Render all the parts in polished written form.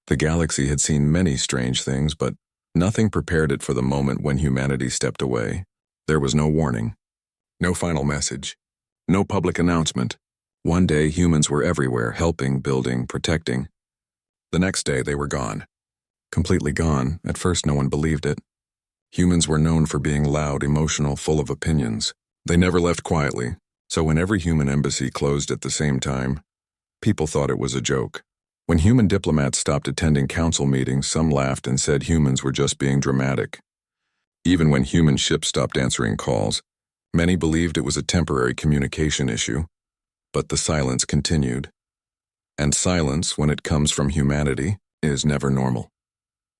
The galaxy had seen many strange things, but nothing prepared it for the moment when humanity stepped away. There was no warning, no final message, no public announcement. One day, humans were everywhere, helping, building, protecting. The next day, they were gone. Completely gone. At first, no one believed it. Humans were known for being loud, emotional, full of opinions. They never left quietly, so when every human embassy closed at the same time, people thought it was a joke. When human diplomats stopped attending council meetings, some laughed and said humans were just being dramatic. Even when human ships stopped answering calls, many believed it was a temporary communication issue. But the silence continued. And silence, when it comes from humanity, is never normal.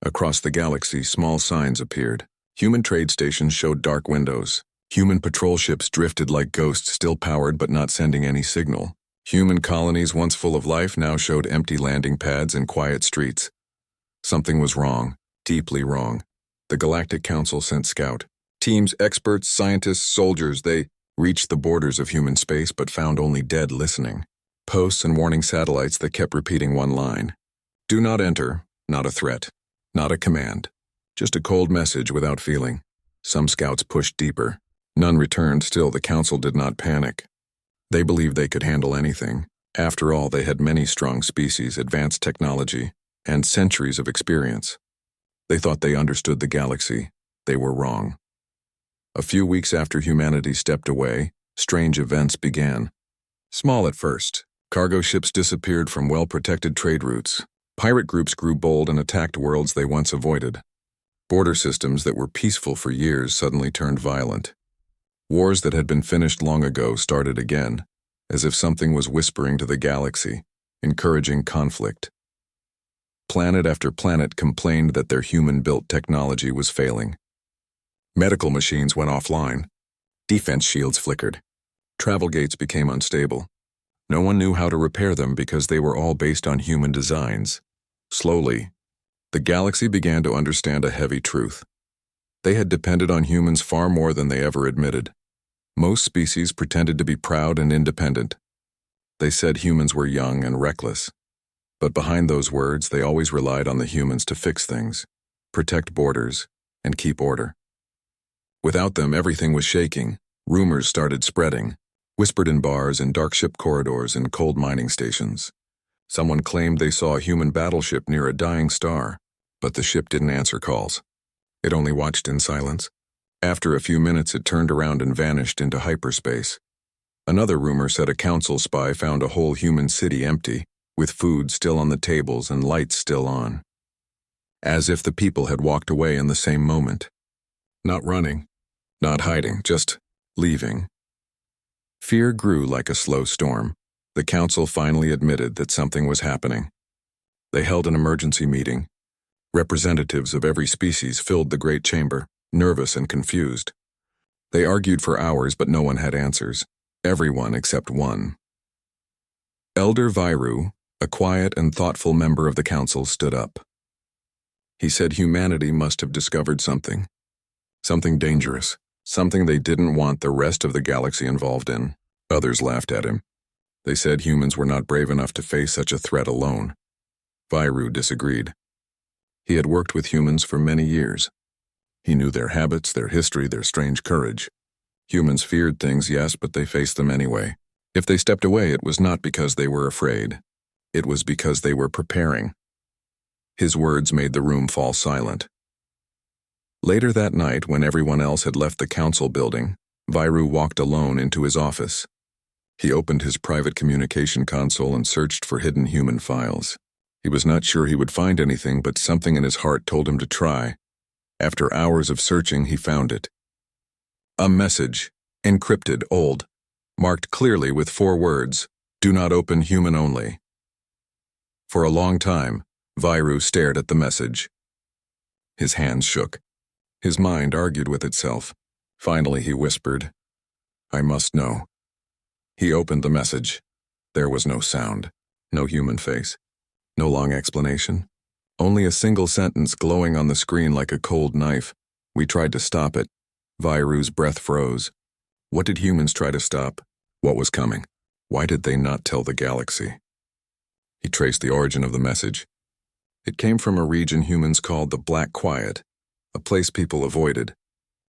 Across the galaxy, small signs appeared. Human trade stations showed dark windows. Human patrol ships drifted like ghosts, still powered but not sending any signal. Human colonies, once full of life, now showed empty landing pads and quiet streets. Something was wrong, deeply wrong. The Galactic Council sent scout teams, experts, scientists, soldiers. They reached the borders of human space but found only dead listening. Posts and warning satellites that kept repeating one line. Do not enter, not a threat, not a command. Just a cold message without feeling. Some scouts pushed deeper. None returned. Still, the Council did not panic. They believed they could handle anything. After all, they had many strong species, advanced technology, and centuries of experience. They thought they understood the galaxy. They were wrong. A few weeks after humanity stepped away, strange events began. Small at first, cargo ships disappeared from well-protected trade routes. Pirate groups grew bold and attacked worlds they once avoided. Border systems that were peaceful for years suddenly turned violent. Wars that had been finished long ago started again, as if something was whispering to the galaxy, encouraging conflict. Planet after planet complained that their human-built technology was failing. Medical machines went offline. Defense shields flickered. Travel gates became unstable. No one knew how to repair them because they were all based on human designs. Slowly, the galaxy began to understand a heavy truth. They had depended on humans far more than they ever admitted. Most species pretended to be proud and independent. They said humans were young and reckless. But behind those words, they always relied on the humans to fix things, protect borders, and keep order. Without them, everything was shaking. Rumors started spreading, whispered in bars, in dark ship corridors, and cold mining stations. Someone claimed they saw a human battleship near a dying star, but the ship didn't answer calls. It only watched in silence. After a few minutes, it turned around and vanished into hyperspace. Another rumor said a council spy found a whole human city empty, with food still on the tables and lights still on. As if the people had walked away in the same moment. Not running, not hiding, just leaving. Fear grew like a slow storm. The council finally admitted that something was happening. They held an emergency meeting. Representatives of every species filled the great chamber, nervous and confused. They argued for hours, but no one had answers. Everyone except one. Elder Viru, a quiet and thoughtful member of the council, stood up. He said humanity must have discovered something. Something dangerous. Something they didn't want the rest of the galaxy involved in. Others laughed at him. They said humans were not brave enough to face such a threat alone. Viru disagreed. He had worked with humans for many years. He knew their habits, their history, their strange courage. Humans feared things, yes, but they faced them anyway. If they stepped away, it was not because they were afraid. It was because they were preparing. His words made the room fall silent. Later that night, when everyone else had left the council building, Viru walked alone into his office. He opened his private communication console and searched for hidden human files. He was not sure he would find anything, but something in his heart told him to try. After hours of searching, he found it. A message, encrypted, old, marked clearly with 4 words, "Do not open, human only." For a long time, Viru stared at the message. His hands shook. His mind argued with itself. Finally, he whispered, "I must know." He opened the message. There was no sound, no human face, no long explanation. Only a single sentence glowing on the screen like a cold knife. We tried to stop it. Viru's breath froze. What did humans try to stop? What was coming? Why did they not tell the galaxy? He traced the origin of the message. It came from a region humans called the Black Quiet, a place people avoided,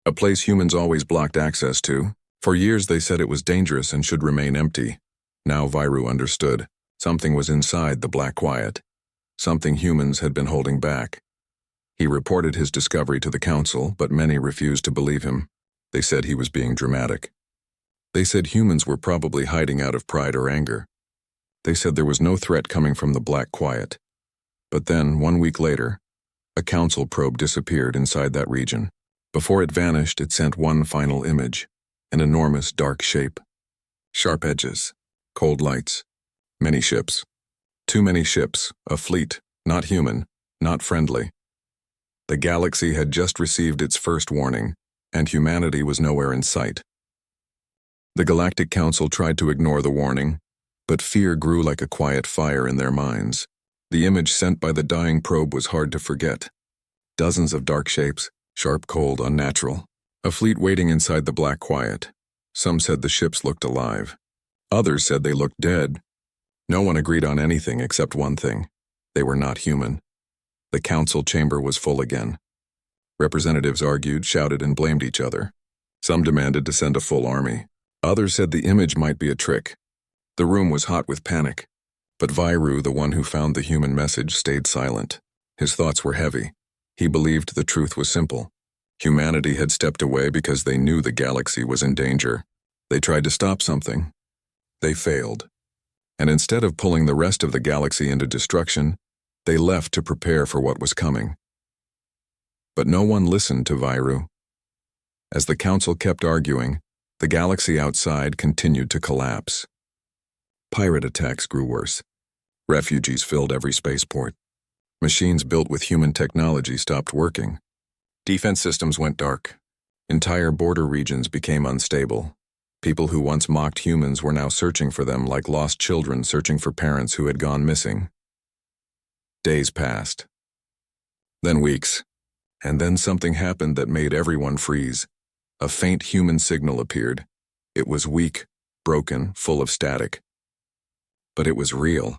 a place humans always blocked access to. For years they said it was dangerous and should remain empty. Now Viru understood. Something was inside the Black Quiet. Something humans had been holding back. He reported his discovery to the council, but many refused to believe him. They said he was being dramatic. They said humans were probably hiding out of pride or anger. They said there was no threat coming from the Black Quiet. But then, 1 week later, a council probe disappeared inside that region. Before it vanished, it sent one final image, an enormous dark shape. Sharp edges, cold lights, many ships. Too many ships, a fleet, not human, not friendly. The galaxy had just received its first warning, and humanity was nowhere in sight. The Galactic Council tried to ignore the warning, but fear grew like a quiet fire in their minds. The image sent by the dying probe was hard to forget. Dozens of dark shapes, sharp, cold, unnatural. A fleet waiting inside the Black Quiet. Some said the ships looked alive. Others said they looked dead. No one agreed on anything except one thing. They were not human. The council chamber was full again. Representatives argued, shouted, and blamed each other. Some demanded to send a full army. Others said the image might be a trick. The room was hot with panic. But Viru, the one who found the human message, stayed silent. His thoughts were heavy. He believed the truth was simple. Humanity had stepped away because they knew the galaxy was in danger. They tried to stop something. They failed. And instead of pulling the rest of the galaxy into destruction, they left to prepare for what was coming. But no one listened to Viru. As the council kept arguing, the galaxy outside continued to collapse. Pirate attacks grew worse. Refugees filled every spaceport. Machines built with human technology stopped working. Defense systems went dark. Entire border regions became unstable. People who once mocked humans were now searching for them like lost children searching for parents who had gone missing. Days passed. Then weeks. And then something happened that made everyone freeze. A faint human signal appeared. It was weak, broken, full of static. But it was real.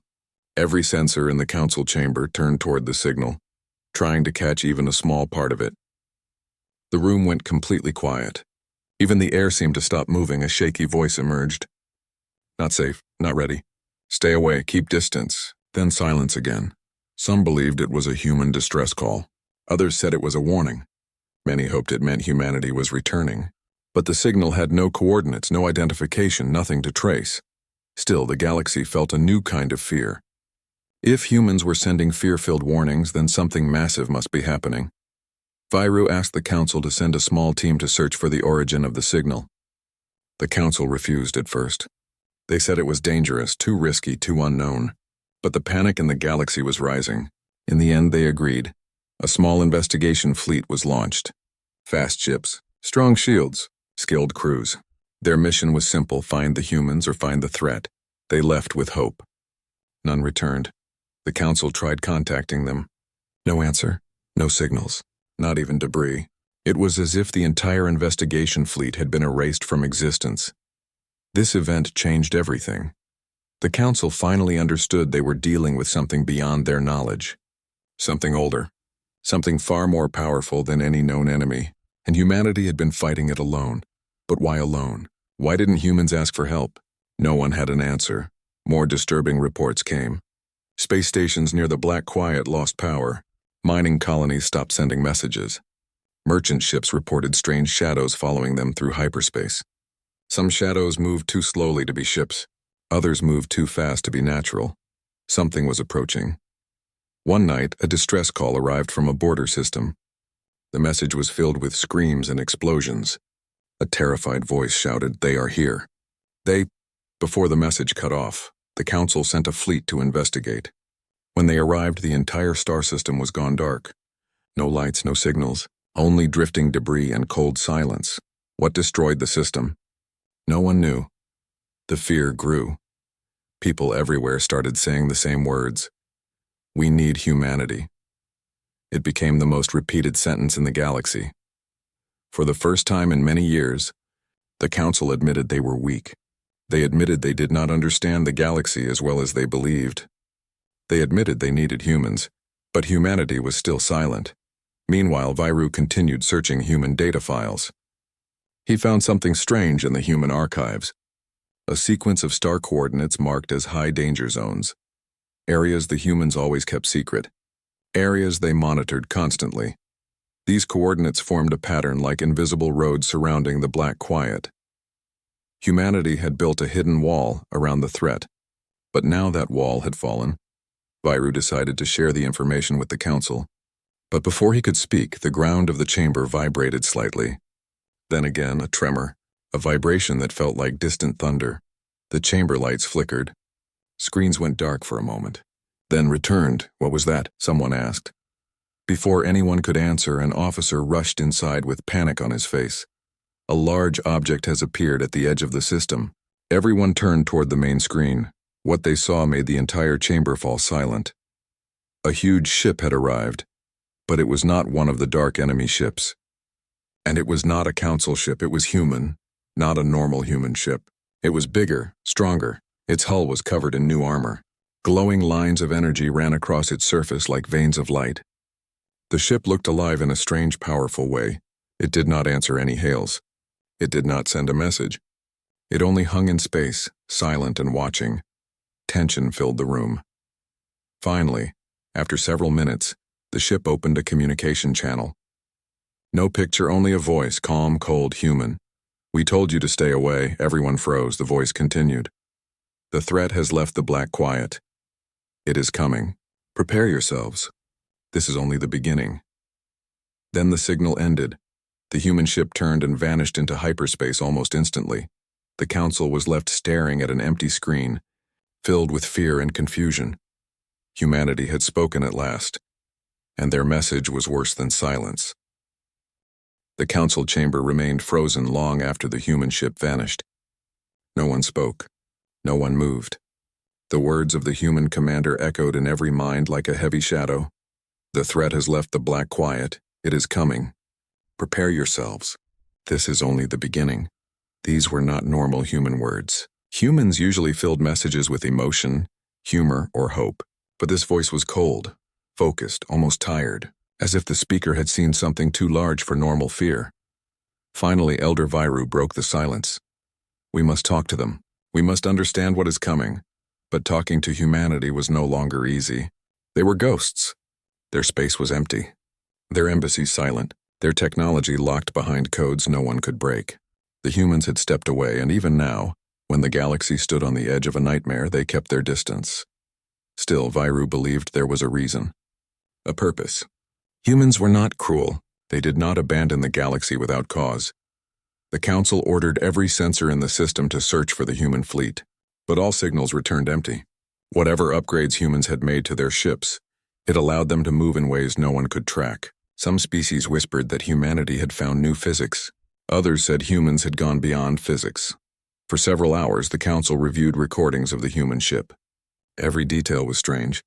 Every sensor in the council chamber turned toward the signal, trying to catch even a small part of it. The room went completely quiet. Even the air seemed to stop moving. A shaky voice emerged. Not safe, not ready. Stay away, keep distance. Then silence again. Some believed it was a human distress call. Others said it was a warning. Many hoped it meant humanity was returning. But the signal had no coordinates, no identification, nothing to trace. Still, the galaxy felt a new kind of fear. If humans were sending fear-filled warnings, then something massive must be happening. Viru asked the council to send a small team to search for the origin of the signal. The council refused at first. They said it was dangerous, too risky, too unknown. But the panic in the galaxy was rising. In the end, they agreed. A small investigation fleet was launched. Fast ships, strong shields, skilled crews. Their mission was simple: find the humans or find the threat. They left with hope. None returned. The council tried contacting them. No answer, no signals, not even debris. It was as if the entire investigation fleet had been erased from existence. This event changed everything. The council finally understood they were dealing with something beyond their knowledge. Something older. Something far more powerful than any known enemy. And humanity had been fighting it alone. But why alone? Why didn't humans ask for help? No one had an answer. More disturbing reports came. Space stations near the Black Quiet lost power. Mining colonies stopped sending messages. Merchant ships reported strange shadows following them through hyperspace. Some shadows moved too slowly to be ships. Others moved too fast to be natural. Something was approaching. One night, a distress call arrived from a border system. The message was filled with screams and explosions. A terrified voice shouted, "They are here." Before the message cut off, the council sent a fleet to investigate. When they arrived, the entire star system was gone dark. No lights, no signals, only drifting debris and cold silence. What destroyed the system? No one knew. The fear grew. People everywhere started saying the same words. "We need humanity." It became the most repeated sentence in the galaxy. For the first time in many years, the council admitted they were weak. They admitted they did not understand the galaxy as well as they believed. They admitted they needed humans, But humanity was still silent. Meanwhile, Viru continued searching human data files. He found something strange in the human archives. A sequence of star coordinates marked as high danger zones. Areas the humans always kept secret. Areas they monitored constantly. These coordinates formed a pattern like invisible roads surrounding the Black Quiet. Humanity had built a hidden wall around the threat. But now that wall had fallen. Viru decided to share the information with the council. But before he could speak, the ground of the chamber vibrated slightly. Then again, a tremor, a vibration that felt like distant thunder. The chamber lights flickered. Screens went dark for a moment, then returned. What was that? Someone asked. Before anyone could answer, an officer rushed inside with panic on his face. A large object has appeared at the edge of the system. Everyone turned toward the main screen. What they saw made the entire chamber fall silent. A huge ship had arrived, but it was not one of the dark enemy ships. And it was not a council ship, it was human, not a normal human ship. It was bigger, stronger. Its hull was covered in new armor. Glowing lines of energy ran across its surface like veins of light. The ship looked alive in a strange, powerful way. It did not answer any hails. It did not send a message. It only hung in space, silent and watching. Tension filled the room. Finally, after several minutes, the ship opened a communication channel. No picture, only a voice, calm, cold, human. "We told you to stay away." Everyone froze. The voice continued. "The threat has left the Black Quiet. It is coming. Prepare yourselves. This is only the beginning." Then the signal ended. The human ship turned and vanished into hyperspace almost instantly. The council was left staring at an empty screen, filled with fear and confusion. Humanity had spoken at last, and their message was worse than silence. The council chamber remained frozen long after the human ship vanished. No one spoke. No one moved. The words of the human commander echoed in every mind like a heavy shadow. "The threat has left the Black Quiet. It is coming. Prepare yourselves. This is only the beginning." These were not normal human words. Humans usually filled messages with emotion, humor, or hope. But this voice was cold, focused, almost tired, as if the speaker had seen something too large for normal fear. Finally, Elder Viru broke the silence. "We must talk to them. We must understand what is coming." But talking to humanity was no longer easy. They were ghosts. Their space was empty. Their embassy silent. Their technology locked behind codes no one could break. The humans had stepped away, and even now, when the galaxy stood on the edge of a nightmare, they kept their distance. Still, Viru believed there was a reason. A purpose. Humans were not cruel. They did not abandon the galaxy without cause. The council ordered every sensor in the system to search for the human fleet, but all signals returned empty. Whatever upgrades humans had made to their ships, it allowed them to move in ways no one could track. Some species whispered that humanity had found new physics. Others said humans had gone beyond physics. For several hours, the council reviewed recordings of the human ship. Every detail was strange.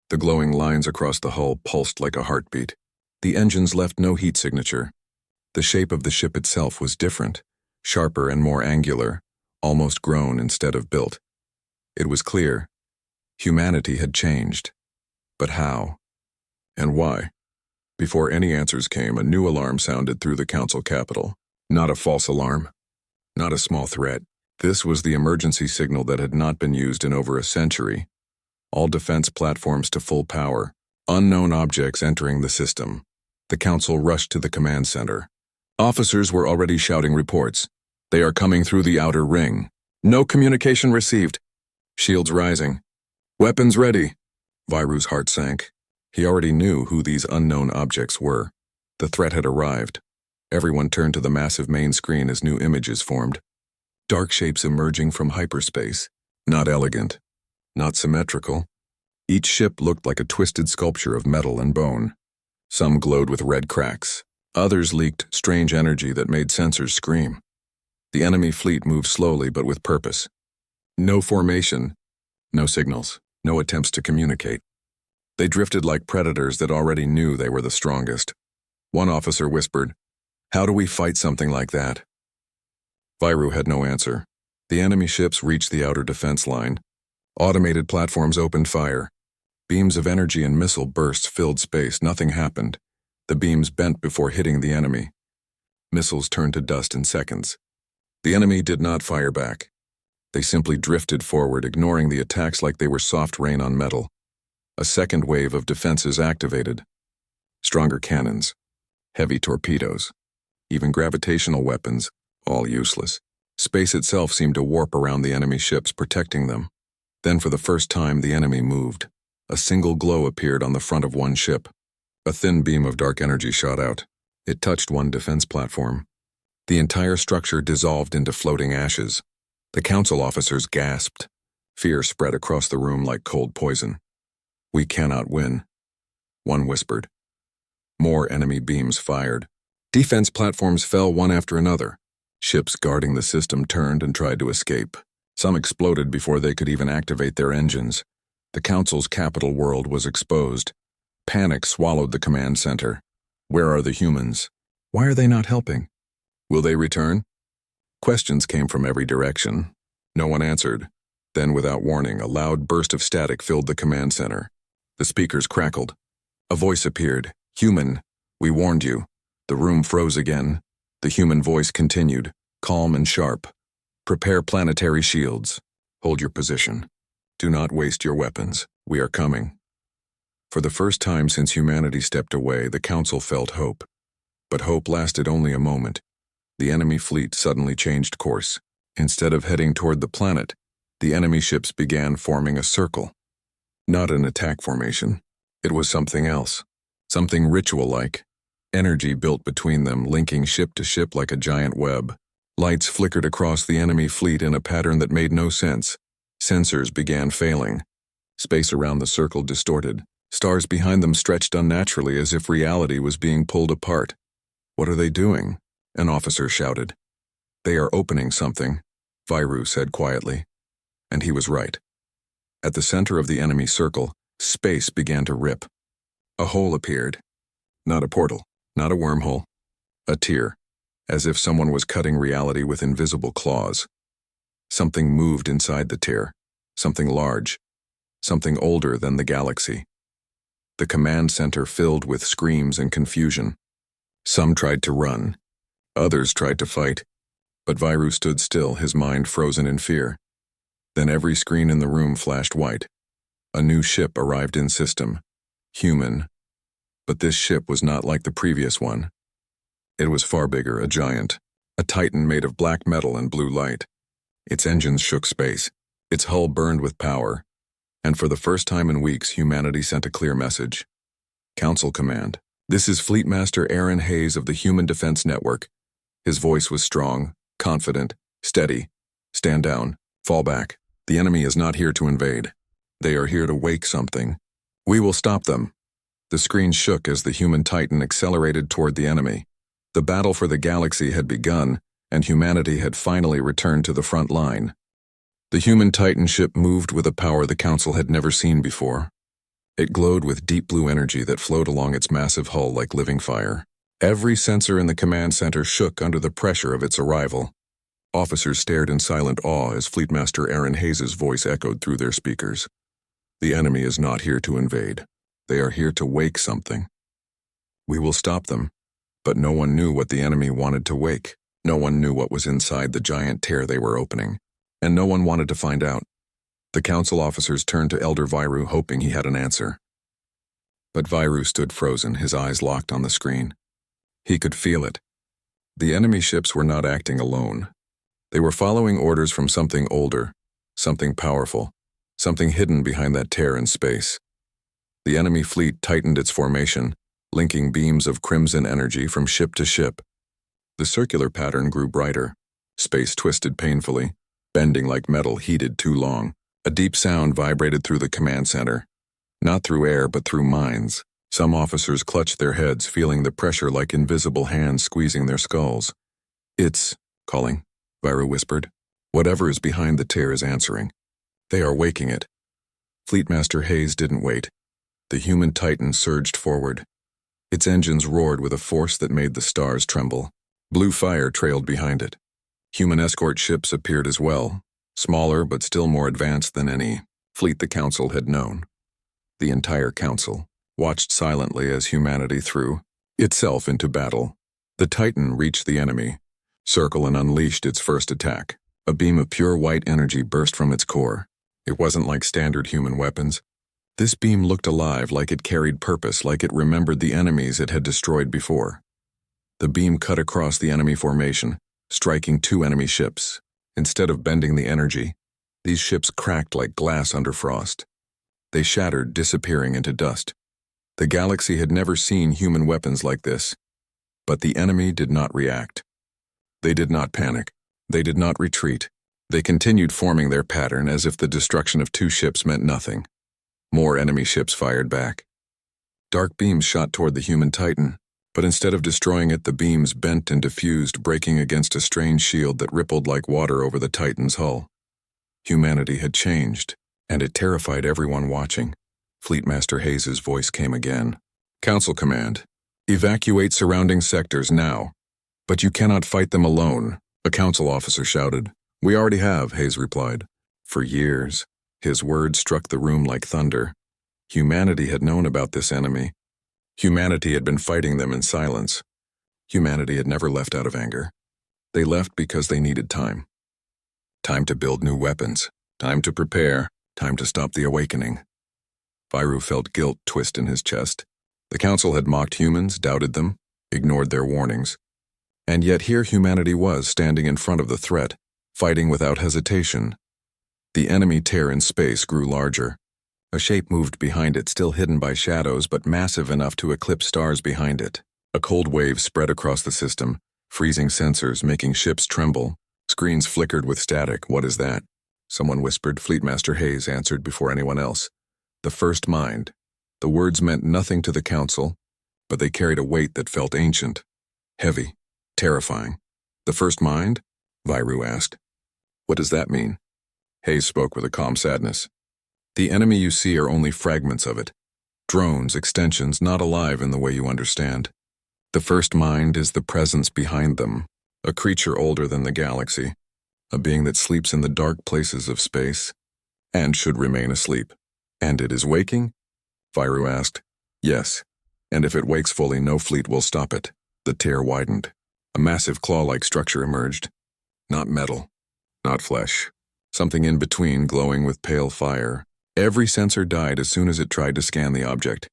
The glowing lines across the hull pulsed like a heartbeat. The engines left no heat signature. The shape of the ship itself was different, sharper and more angular, almost grown instead of built. It was clear. Humanity had changed. But how? And why? Before any answers came, a new alarm sounded through the council capital. Not a false alarm. Not a small threat. This was the emergency signal that had not been used in over a century. All defense platforms to full power. Unknown objects entering the system. The council rushed to the command center. Officers were already shouting reports. "They are coming through the outer ring. No communication received. Shields rising. Weapons ready." Viru's heart sank. He already knew who these unknown objects were. The threat had arrived. Everyone turned to the massive main screen as new images formed. Dark shapes emerging from hyperspace. Not elegant. Not symmetrical. Each ship looked like a twisted sculpture of metal and bone. Some glowed with red cracks. Others leaked strange energy that made sensors scream. The enemy fleet moved slowly but with purpose. No formation. No signals. No attempts to communicate. They drifted like predators that already knew they were the strongest. One officer whispered, "How do we fight something like that?" Viru had no answer. The enemy ships reached the outer defense line. Automated platforms opened fire. Beams of energy and missile bursts filled space. Nothing happened. The beams bent before hitting the enemy. Missiles turned to dust in seconds. The enemy did not fire back. They simply drifted forward, ignoring the attacks like they were soft rain on metal. A second wave of defenses activated. Stronger cannons, heavy torpedoes, even gravitational weapons, all useless. Space itself seemed to warp around the enemy ships, protecting them. Then for the first time, the enemy moved. A single glow appeared on the front of one ship. A thin beam of dark energy shot out. It touched one defense platform. The entire structure dissolved into floating ashes. The council officers gasped. Fear spread across the room like cold poison. "We cannot win," one whispered. More enemy beams fired. Defense platforms fell one after another. Ships guarding the system turned and tried to escape. Some exploded before they could even activate their engines. The council's capital world was exposed. Panic swallowed the command center. Where are the humans? Why are they not helping? Will they return? Questions came from every direction. No one answered. Then, without warning, a loud burst of static filled the command center. The speakers crackled. A voice appeared. "Human, we warned you." The room froze again. The human voice continued, calm and sharp. "Prepare planetary shields. Hold your position. Do not waste your weapons. We are coming." For the first time since humanity stepped away, the council felt hope. But hope lasted only a moment. The enemy fleet suddenly changed course. Instead of heading toward the planet, the enemy ships began forming a circle. Not an attack formation. It was something else. Something ritual-like. Energy built between them, linking ship to ship like a giant web. Lights flickered across the enemy fleet in a pattern that made no sense. Sensors began failing. Space around the circle distorted. Stars behind them stretched unnaturally as if reality was being pulled apart. "What are they doing?" an officer shouted. "They are opening something," Viru said quietly. And he was right. At the center of the enemy circle, space began to rip. A hole appeared. Not a portal, not a wormhole. A tear, as if someone was cutting reality with invisible claws. Something moved inside the tear. Something large. Something older than the galaxy. The command center filled with screams and confusion. Some tried to run. Others tried to fight. But Viru stood still, his mind frozen in fear. Then every screen in the room flashed white. A new ship arrived in system. Human. But this ship was not like the previous one. It was far bigger, a giant. A titan made of black metal and blue light. Its engines shook space. Its hull burned with power. And for the first time in weeks, humanity sent a clear message. "Council Command. This is Fleet Master Aaron Hayes of the Human Defense Network." His voice was strong, confident, steady. "Stand down. Fall back. The enemy is not here to invade. They are here to wake something. We will stop them." The screen shook as the human titan accelerated toward the enemy. The battle for the galaxy had begun, and humanity had finally returned to the front line. The human titan ship moved with a power the council had never seen before. It glowed with deep blue energy that flowed along its massive hull like living fire. Every sensor in the command center shook under the pressure of its arrival. Officers stared in silent awe as Fleetmaster Aaron Hayes' voice echoed through their speakers. "The enemy is not here to invade. They are here to wake something. We will stop them." But no one knew what the enemy wanted to wake. No one knew what was inside the giant tear they were opening. And no one wanted to find out. The council officers turned to Elder Viru, hoping he had an answer. But Viru stood frozen, his eyes locked on the screen. He could feel it. The enemy ships were not acting alone. They were following orders from something older, something powerful, something hidden behind that tear in space. The enemy fleet tightened its formation, linking beams of crimson energy from ship to ship. The circular pattern grew brighter. Space twisted painfully, bending like metal heated too long. A deep sound vibrated through the command center. Not through air, but through minds. Some officers clutched their heads, feeling the pressure like invisible hands squeezing their skulls. "It's calling," Viru whispered. "Whatever is behind the tear is answering. They are waking it." Fleetmaster Hayes didn't wait. The human titan surged forward. Its engines roared with a force that made the stars tremble. Blue fire trailed behind it. Human escort ships appeared as well, smaller but still more advanced than any fleet the council had known. The entire council watched silently as humanity threw itself into battle. The Titan reached the enemy circle and unleashed its first attack. A beam of pure white energy burst from its core. It wasn't like standard human weapons. This beam looked alive, like it carried purpose, like it remembered the enemies it had destroyed before. The beam cut across the enemy formation, striking 2 enemy ships. Instead of bending the energy, these ships cracked like glass under frost. They shattered, disappearing into dust. The galaxy had never seen human weapons like this. But the enemy did not react. They did not panic. They did not retreat. They continued forming their pattern as if the destruction of 2 ships meant nothing. More enemy ships fired back. Dark beams shot toward the human Titan, but instead of destroying it, the beams bent and diffused, breaking against a strange shield that rippled like water over the Titan's hull. Humanity had changed, and it terrified everyone watching. Fleetmaster Hayes's voice came again. "Council command. Evacuate surrounding sectors now. But you cannot fight them alone," a council officer shouted. "We already have," Hayes replied. For years, his words struck the room like thunder. Humanity had known about this enemy. Humanity had been fighting them in silence. Humanity had never left out of anger. They left because they needed time. Time to build new weapons. Time to prepare. Time to stop the awakening. Viru felt guilt twist in his chest. The council had mocked humans, doubted them, ignored their warnings. And yet here humanity was, standing in front of the threat, fighting without hesitation. The enemy tear in space grew larger. A shape moved behind it, still hidden by shadows, but massive enough to eclipse stars behind it. A cold wave spread across the system, freezing sensors, making ships tremble. Screens flickered with static. "What is that?" someone whispered. Fleetmaster Hayes answered before anyone else. "The first mind." The words meant nothing to the council, but they carried a weight that felt ancient, heavy, terrifying. "The first mind?" Viru asked. "What does that mean?" Hayes spoke with a calm sadness. "The enemy you see are only fragments of it. Drones, extensions, not alive in the way you understand. The first mind is the presence behind them, a creature older than the galaxy, a being that sleeps in the dark places of space, and should remain asleep." "And it is waking?" Viru asked. "Yes, and if it wakes fully, no fleet will stop it." The tear widened. A massive claw-like structure emerged. Not metal, not flesh. Something in between, glowing with pale fire. Every sensor died as soon as it tried to scan the object.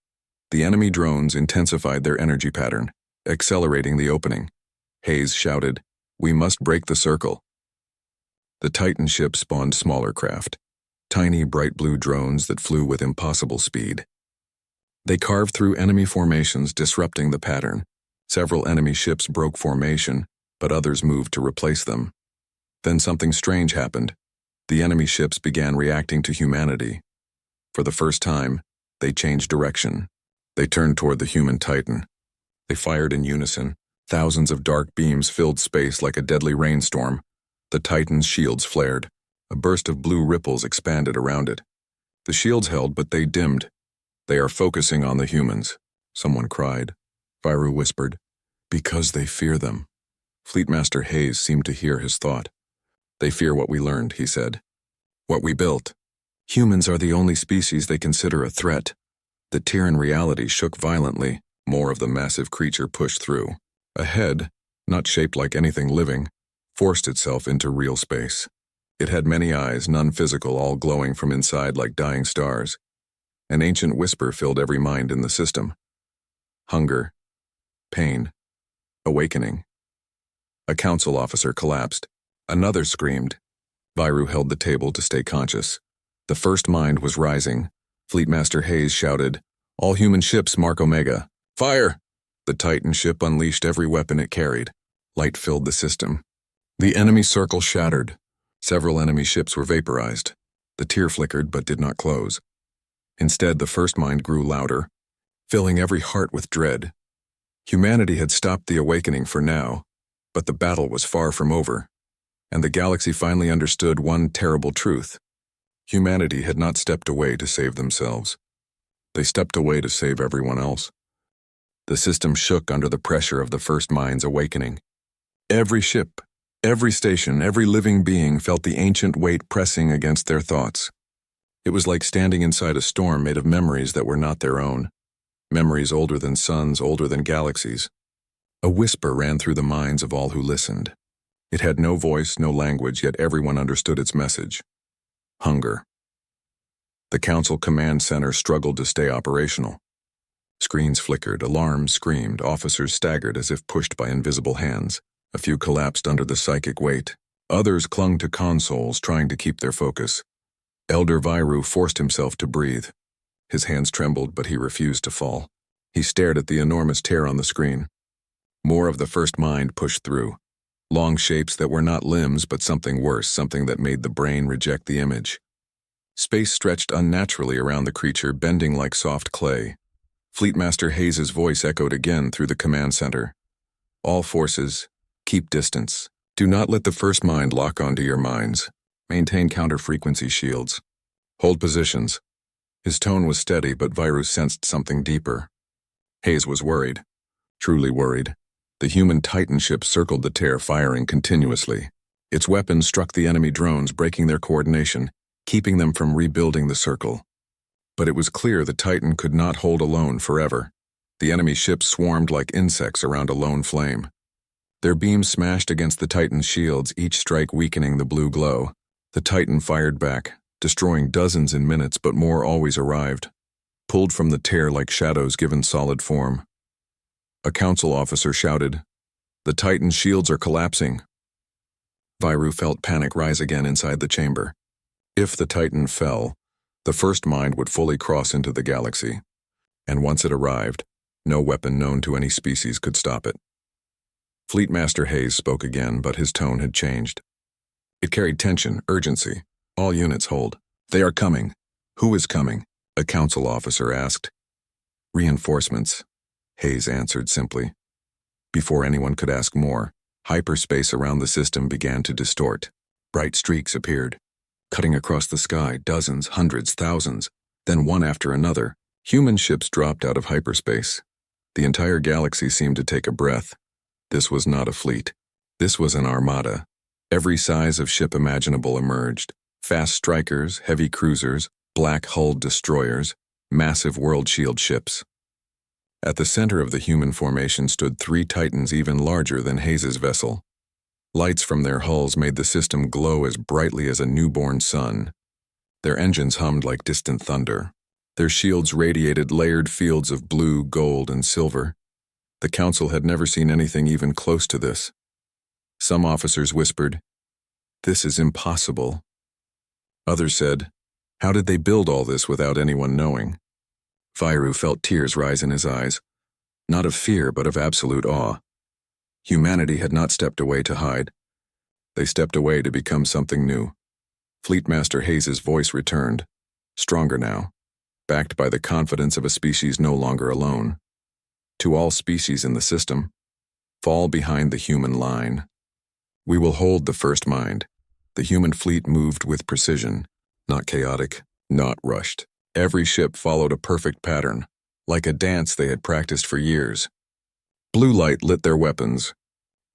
The enemy drones intensified their energy pattern, accelerating the opening. Hayes shouted, "We must break the circle." The Titan ship spawned smaller craft, tiny bright blue drones that flew with impossible speed. They carved through enemy formations, disrupting the pattern. Several enemy ships broke formation, but others moved to replace them. Then something strange happened. The enemy ships began reacting to humanity. For the first time, they changed direction. They turned toward the human Titan. They fired in unison. Thousands of dark beams filled space like a deadly rainstorm. The Titan's shields flared. A burst of blue ripples expanded around it. The shields held, but they dimmed. "They are focusing on the humans," someone cried. Viru whispered, "Because they fear them." Fleetmaster Hayes seemed to hear his thought. "They fear what we learned," he said. "What we built. Humans are the only species they consider a threat." The tear in reality shook violently. More of the massive creature pushed through. A head, not shaped like anything living, forced itself into real space. It had many eyes, none physical, all glowing from inside like dying stars. An ancient whisper filled every mind in the system. Hunger. Pain. Awakening. A council officer collapsed. Another screamed. Viru held the table to stay conscious. The first mind was rising. Fleetmaster Hayes shouted, "All human ships mark Omega. Fire!" The Titan ship unleashed every weapon it carried. Light filled the system. The enemy circle shattered. Several enemy ships were vaporized. The tear flickered but did not close. Instead, the first mind grew louder, filling every heart with dread. Humanity had stopped the awakening for now, but the battle was far from over, and the galaxy finally understood one terrible truth. Humanity had not stepped away to save themselves. They stepped away to save everyone else. The system shook under the pressure of the first mind's awakening. Every ship, every station, every living being felt the ancient weight pressing against their thoughts. It was like standing inside a storm made of memories that were not their own. Memories older than suns, older than galaxies. A whisper ran through the minds of all who listened. It had no voice, no language, yet everyone understood its message. Hunger. The Council Command Center struggled to stay operational. Screens flickered, alarms screamed, officers staggered as if pushed by invisible hands. A few collapsed under the psychic weight. Others clung to consoles, trying to keep their focus. Elder Viru forced himself to breathe. His hands trembled, but he refused to fall. He stared at the enormous tear on the screen. More of the first mind pushed through. Long shapes that were not limbs, but something worse, something that made the brain reject the image. Space stretched unnaturally around the creature, bending like soft clay. Fleetmaster Hayes's voice echoed again through the command center. All forces, keep distance. Do not let the first mind lock onto your minds. Maintain counter-frequency shields. Hold positions. His tone was steady, but Viru sensed something deeper. Hayes was worried. Truly worried. The human Titan ship circled the tear, firing continuously. Its weapons struck the enemy drones, breaking their coordination, keeping them from rebuilding the circle. But it was clear the Titan could not hold alone forever. The enemy ships swarmed like insects around a lone flame. Their beams smashed against the Titan's shields, each strike weakening the blue glow. The Titan fired back, destroying dozens in minutes, but more always arrived, pulled from the tear like shadows given solid form. A council officer shouted, "The Titan's shields are collapsing." Viru felt panic rise again inside the chamber. If the Titan fell, the first mind would fully cross into the galaxy. And once it arrived, no weapon known to any species could stop it. Fleetmaster Hayes spoke again, but his tone had changed. It carried tension, urgency. All units hold. They are coming. Who is coming? A council officer asked. Reinforcements, Hayes answered simply. Before anyone could ask more, hyperspace around the system began to distort. Bright streaks appeared, cutting across the sky, dozens, hundreds, thousands. Then one after another, human ships dropped out of hyperspace. The entire galaxy seemed to take a breath. This was not a fleet. This was an armada. Every size of ship imaginable emerged. Fast strikers, heavy cruisers, black-hulled destroyers, massive world shield ships. At the center of the human formation stood 3 Titans even larger than Hayes's vessel. Lights from their hulls made the system glow as brightly as a newborn sun. Their engines hummed like distant thunder. Their shields radiated layered fields of blue, gold, and silver. The council had never seen anything even close to this. Some officers whispered, "This is impossible." Others said, "How did they build all this without anyone knowing?" Viru felt tears rise in his eyes, not of fear but of absolute awe. Humanity had not stepped away to hide. They stepped away to become something new. Fleetmaster Hayes's voice returned, stronger now, backed by the confidence of a species no longer alone. To all species in the system, fall behind the human line. We will hold the first mind. The human fleet moved with precision, not chaotic, not rushed. Every ship followed a perfect pattern, like a dance they had practiced for years. Blue light lit their weapons.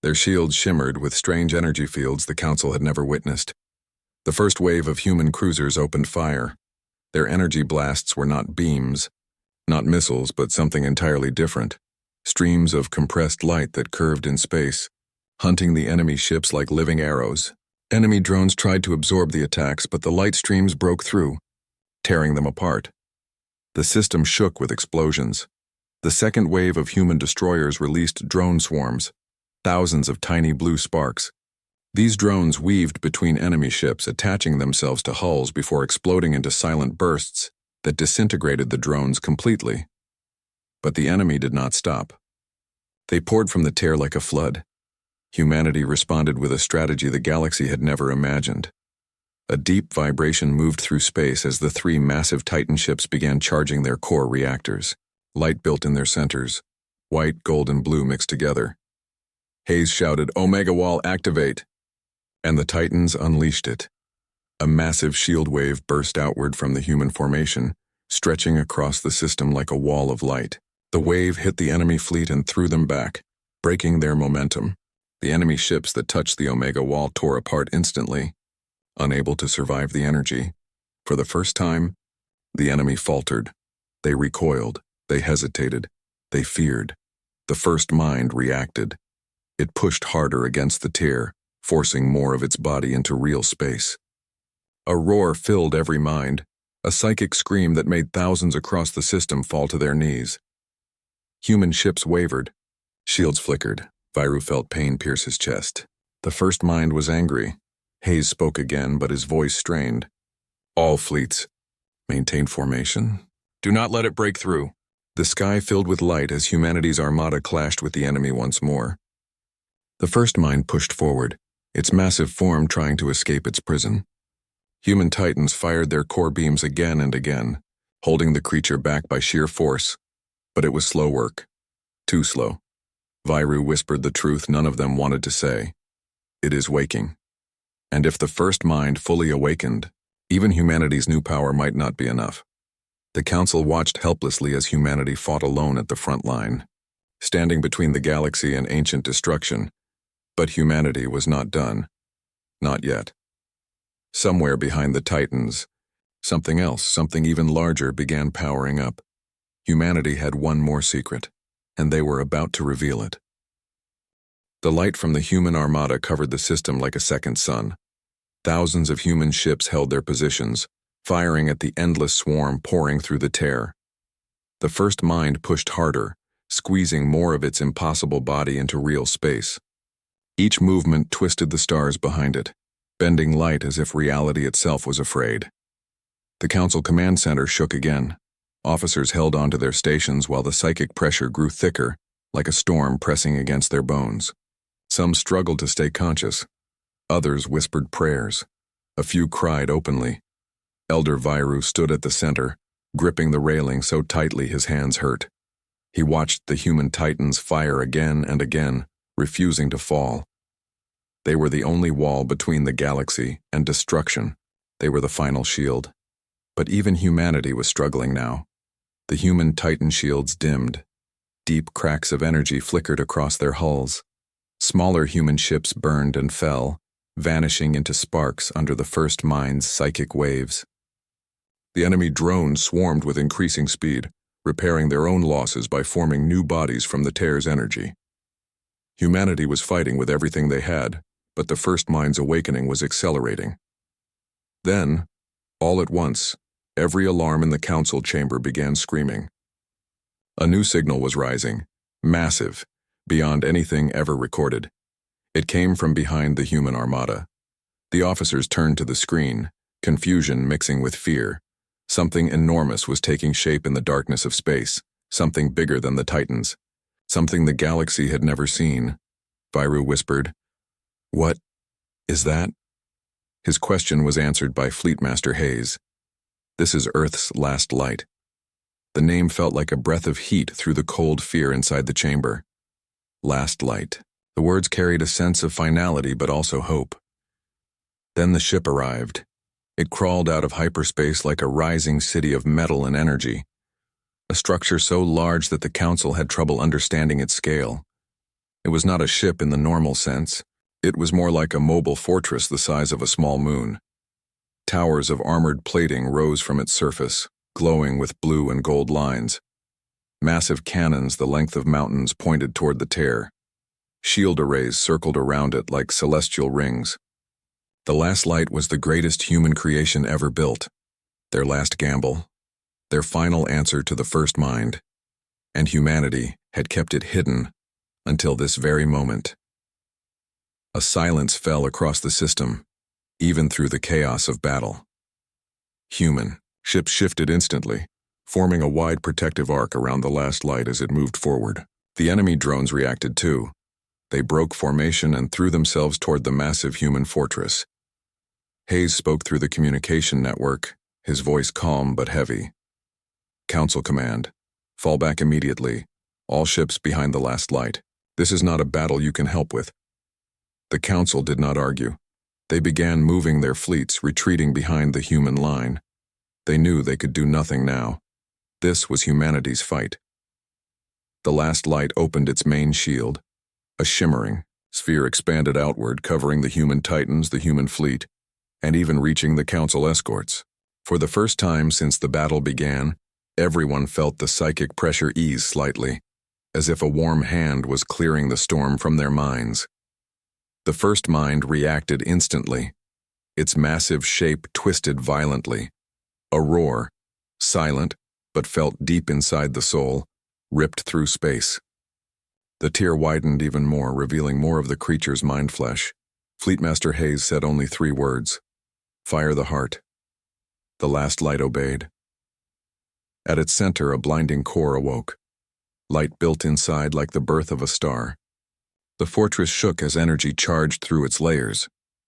Their shields shimmered with strange energy fields the Council had never witnessed. The first wave of human cruisers opened fire. Their energy blasts were not beams, not missiles, but something entirely different. Streams of compressed light that curved in space, hunting the enemy ships like living arrows. Enemy drones tried to absorb the attacks, but the light streams broke through, tearing them apart. The system shook with explosions. The second wave of human destroyers released drone swarms, thousands of tiny blue sparks. These drones weaved between enemy ships, attaching themselves to hulls before exploding into silent bursts that disintegrated the drones completely. But the enemy did not stop. They poured from the tear like a flood. Humanity responded with a strategy the galaxy had never imagined. A deep vibration moved through space as the 3 massive Titan ships began charging their core reactors. Light built in their centers, white, gold, and blue mixed together. Hayes shouted, "Omega Wall, activate!" And the Titans unleashed it. A massive shield wave burst outward from the human formation, stretching across the system like a wall of light. The wave hit the enemy fleet and threw them back, breaking their momentum. The enemy ships that touched the Omega Wall tore apart instantly, unable to survive the energy. For the first time, the enemy faltered. They recoiled. They hesitated. They feared. The first mind reacted. It pushed harder against the tear, forcing more of its body into real space. A roar filled every mind, a psychic scream that made thousands across the system fall to their knees. Human ships wavered. Shields flickered. Viru felt pain pierce his chest. The first mind was angry. Hayes spoke again, but his voice strained. All fleets, maintain formation. Do not let it break through. The sky filled with light as humanity's armada clashed with the enemy once more. The first mind pushed forward, its massive form trying to escape its prison. Human titans fired their core beams again and again, holding the creature back by sheer force. But it was slow work. Too slow. Viru whispered the truth none of them wanted to say. It is waking. And if the first mind fully awakened, even humanity's new power might not be enough. The council watched helplessly as humanity fought alone at the front line, standing between the galaxy and ancient destruction. But humanity was not done. Not yet. Somewhere behind the Titans, something else, something even larger, began powering up. Humanity had one more secret, and they were about to reveal it. The light from the human armada covered the system like a second sun. Thousands of human ships held their positions, firing at the endless swarm pouring through the tear. The first mind pushed harder, squeezing more of its impossible body into real space. Each movement twisted the stars behind it, bending light as if reality itself was afraid. The Council Command Center shook again. Officers held onto their stations while the psychic pressure grew thicker, like a storm pressing against their bones. Some struggled to stay conscious. Others whispered prayers. A few cried openly. Elder Viru stood at the center, gripping the railing so tightly his hands hurt. He watched the human titans fire again and again, refusing to fall. They were the only wall between the galaxy and destruction. They were the final shield. But even humanity was struggling now. The human titan shields dimmed. Deep cracks of energy flickered across their hulls. Smaller human ships burned and fell, vanishing into sparks under the first mind's psychic waves. The enemy drones swarmed with increasing speed, repairing their own losses by forming new bodies from the tear's energy. Humanity was fighting with everything they had, but the first mind's awakening was accelerating. Then, all at once, every alarm in the council chamber began screaming. A new signal was rising, massive, beyond anything ever recorded. It came from behind the human armada. The officers turned to the screen, confusion mixing with fear. Something enormous was taking shape in the darkness of space, something bigger than the Titans, something the galaxy had never seen. Viru whispered, "What is that?" His question was answered by Fleetmaster Hayes. "This is Earth's last light." The name felt like a breath of heat through the cold fear inside the chamber. Last light. The words carried a sense of finality but also hope. Then the ship arrived. It crawled out of hyperspace like a rising city of metal and energy, a structure so large that the Council had trouble understanding its scale. It was not a ship in the normal sense. It was more like a mobile fortress the size of a small moon. Towers of armored plating rose from its surface, glowing with blue and gold lines. Massive cannons the length of mountains pointed toward the tear. Shield arrays circled around it like celestial rings. The last light was the greatest human creation ever built, their last gamble, their final answer to the first mind, and humanity had kept it hidden until this very moment. A silence fell across the system, even through the chaos of battle. Human ships shifted instantly, forming a wide protective arc around the last light as it moved forward. The enemy drones reacted too. They broke formation and threw themselves toward the massive human fortress. Hayes spoke through the communication network, his voice calm but heavy. "Council Command, fall back immediately. All ships behind the last light. This is not a battle you can help with." The Council did not argue. They began moving their fleets, retreating behind the human line. They knew they could do nothing now. This was humanity's fight. The last light opened its main shield. A shimmering sphere expanded outward, covering the human titans, the human fleet, and even reaching the Council escorts. For the first time since the battle began, everyone felt the psychic pressure ease slightly, as if a warm hand was clearing the storm from their minds. The first mind reacted instantly. Its massive shape twisted violently. A roar, silent but felt deep inside the soul, ripped through space. The tear widened even more, revealing more of the creature's mind flesh. Fleetmaster Hayes said only 3 words. Fire the heart. The last light obeyed. At its center, a blinding core awoke. Light built inside like the birth of a star. The fortress shook as energy charged through its layers.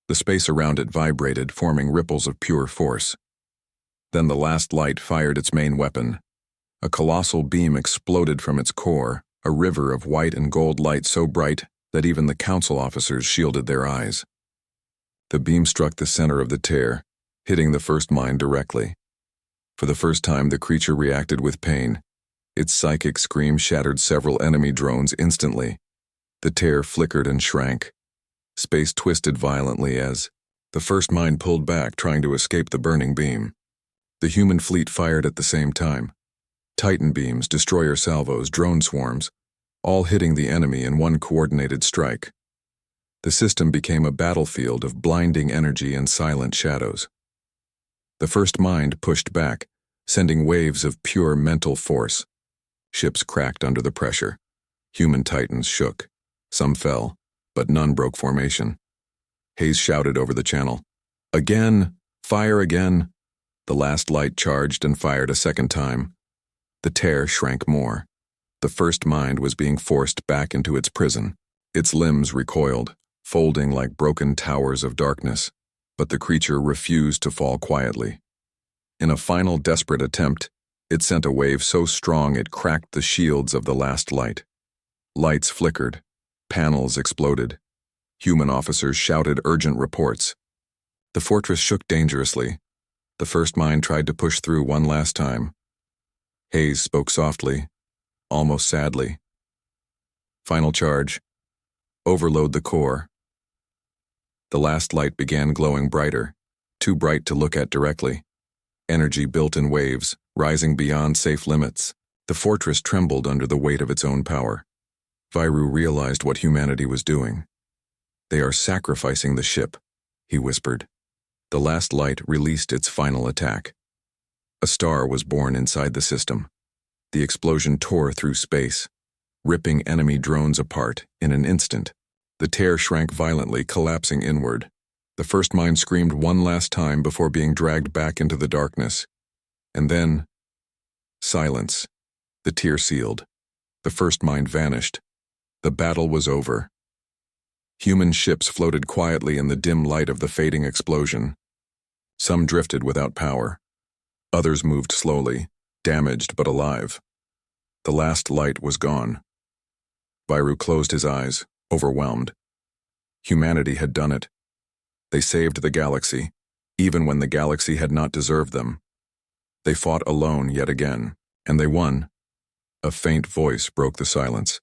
The space around it vibrated, forming ripples of pure force. Then the last light fired its main weapon. A colossal beam exploded from its core, a river of white and gold light so bright that even the council officers shielded their eyes. The beam struck the center of the tear, hitting the first mind directly. For the first time, the creature reacted with pain. Its psychic scream shattered several enemy drones instantly. The tear flickered and shrank. Space twisted violently as the first mind pulled back, trying to escape the burning beam. The human fleet fired at the same time. Titan beams, destroyer salvos, drone swarms, all hitting the enemy in one coordinated strike. The system became a battlefield of blinding energy and silent shadows. The first mind pushed back, sending waves of pure mental force. Ships cracked under the pressure. Human titans shook. Some fell, but none broke formation. Hayes shouted over the channel, "Again! Fire again!" The last light charged and fired a second time. The tear shrank more. The first mind was being forced back into its prison. Its limbs recoiled, folding like broken towers of darkness, but the creature refused to fall quietly. In a final desperate attempt, it sent a wave so strong it cracked the shields of the last light. Lights flickered. Panels exploded. Human officers shouted urgent reports. The fortress shook dangerously. The first mind tried to push through one last time. Hayes spoke softly, almost sadly. Final charge. Overload the core. The last light began glowing brighter, too bright to look at directly. Energy built in waves, rising beyond safe limits. The fortress trembled under the weight of its own power. Viru realized what humanity was doing. "They are sacrificing the ship," he whispered. The last light released its final attack. A star was born inside the system. The explosion tore through space, ripping enemy drones apart in an instant. The tear shrank violently, collapsing inward. The first mind screamed one last time before being dragged back into the darkness. And then, silence. The tear sealed. The first mind vanished. The battle was over. Human ships floated quietly in the dim light of the fading explosion. Some drifted without power. Others moved slowly, damaged but alive. The last light was gone. Viru closed his eyes, overwhelmed. Humanity had done it. They saved the galaxy, even when the galaxy had not deserved them. They fought alone yet again, and they won. A faint voice broke the silence.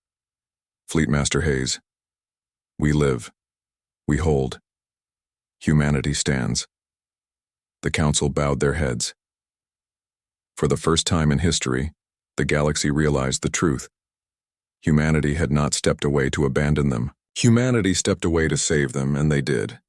"Fleetmaster Hayes. We live. We hold. Humanity stands." The council bowed their heads. For the first time in history, the galaxy realized the truth. Humanity had not stepped away to abandon them. Humanity stepped away to save them, and they did.